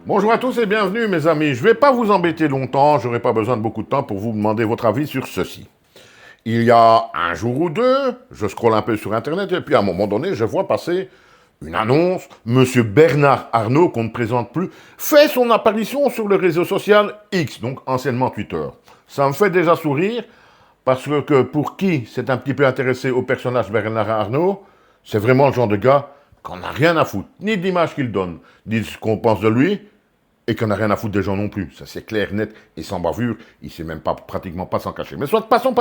Bonjour à tous et bienvenue mes amis. Je ne vais pas vous embêter longtemps, je n'aurai pas besoin de beaucoup de temps pour vous demander votre avis sur ceci. Il y a un jour ou deux, je scrolle un peu sur internet et puis à un moment donné, je vois passer une annonce. Monsieur Bernard Arnault, qu'on ne présente plus, fait son apparition sur le réseau social X, donc anciennement Twitter. Ça me fait déjà sourire parce que pour qui s'est un petit peu intéressé au personnage Bernard Arnault, c'est vraiment le genre de gars qu'on n'a rien à foutre, ni de l'image qu'il donne, ni de ce qu'on pense de lui, et qu'on n'a rien à foutre des gens non plus. Ça c'est clair, net et sans bavure. Il ne sait même pas, pratiquement pas s'en cacher. Mais soit, passons.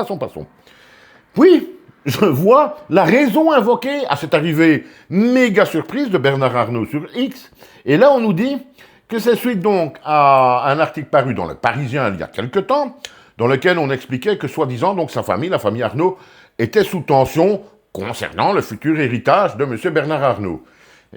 Oui, je vois la raison invoquée à cette arrivée méga surprise de Bernard Arnault sur X. Et là, on nous dit que c'est suite donc à un article paru dans Le Parisien il y a quelque temps, dans lequel on expliquait que soi-disant donc sa famille, la famille Arnault, était sous tension concernant le futur héritage de M. Bernard Arnault.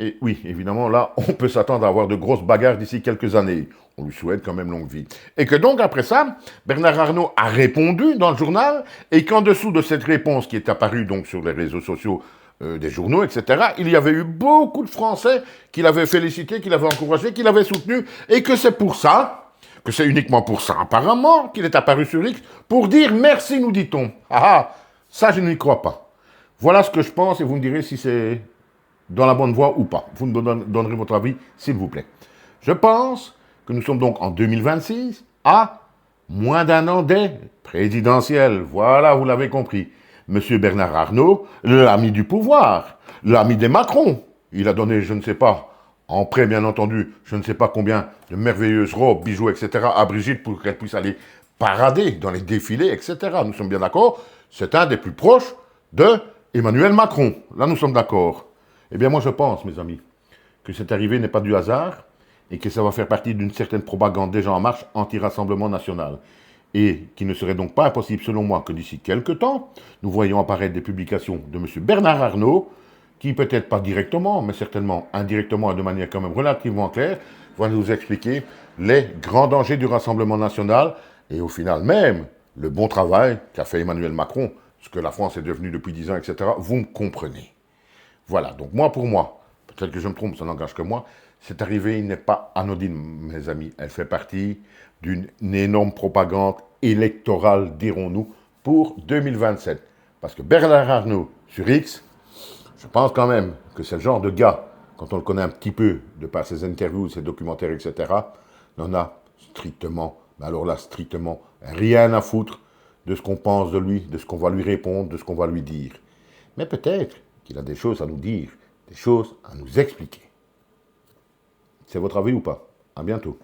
Et oui, évidemment, là, on peut s'attendre à avoir de grosses bagarres d'ici quelques années. On lui souhaite quand même longue vie. Et que donc, après ça, Bernard Arnault a répondu dans le journal, et qu'en dessous de cette réponse qui est apparue donc sur les réseaux sociaux des journaux, etc., il y avait eu beaucoup de Français qui l'avaient félicité, qui l'avaient encouragé, qui l'avaient soutenu, et que c'est pour ça, que c'est uniquement pour ça apparemment, qu'il est apparu sur X, pour dire merci, nous dit-on. Ah ah, ça je n'y crois pas. Voilà ce que je pense, et vous me direz si c'est dans la bonne voie ou pas. Vous me donnerez votre avis, s'il vous plaît. Je pense que nous sommes donc en 2026, à moins d'un an des présidentielles. Voilà, vous l'avez compris. Monsieur Bernard Arnault, l'ami du pouvoir, l'ami des Macron. Il a donné, je ne sais pas, en prêt bien entendu, je ne sais pas combien de merveilleuses robes, bijoux, etc. à Brigitte pour qu'elle puisse aller parader dans les défilés, etc. Nous sommes bien d'accord. C'est un des plus proches de Emmanuel Macron. Là, nous sommes d'accord. Eh bien, moi, je pense, mes amis, que cette arrivée n'est pas du hasard et que ça va faire partie d'une certaine propagande déjà en marche anti-rassemblement national. Et qu'il ne serait donc pas impossible, selon moi, que d'ici quelques temps, nous voyons apparaître des publications de M. Bernard Arnault, qui peut-être pas directement, mais certainement indirectement et de manière quand même relativement claire, va nous expliquer les grands dangers du Rassemblement national et au final même le bon travail qu'a fait Emmanuel Macron, ce que la France est devenue depuis 10 ans, etc. Vous me comprenez. Voilà, donc moi pour moi, peut-être que je me trompe, ça n'engage que moi, cette arrivée n'est pas anodine, mes amis. Elle fait partie d'une énorme propagande électorale, dirons-nous, pour 2027. Parce que Bernard Arnault, sur X, je pense quand même que c'est le genre de gars, quand on le connaît un petit peu, de par ses interviews, ses documentaires, etc., n'en a strictement, mais alors là, strictement, rien à foutre de ce qu'on pense de lui, de ce qu'on va lui répondre, de ce qu'on va lui dire. Mais peut-être qu'il a des choses à nous dire, des choses à nous expliquer. C'est votre avis ou pas? À bientôt.